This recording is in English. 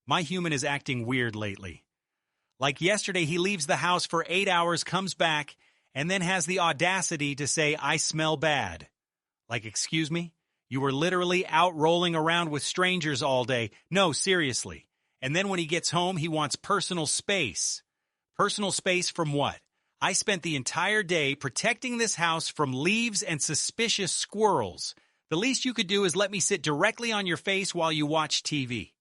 My human is acting weird lately. Like yesterday, he leaves the house for 8 hours, comes back, and then has the audacity to say, I smell bad. Like, excuse me? You were literally out rolling around with strangers all day. No, seriously. And then when he gets home, he wants personal space. Personal space from what? I spent the entire day protecting this house from leaves and suspicious squirrels. The least you could do is let me sit directly on your face while you watch TV.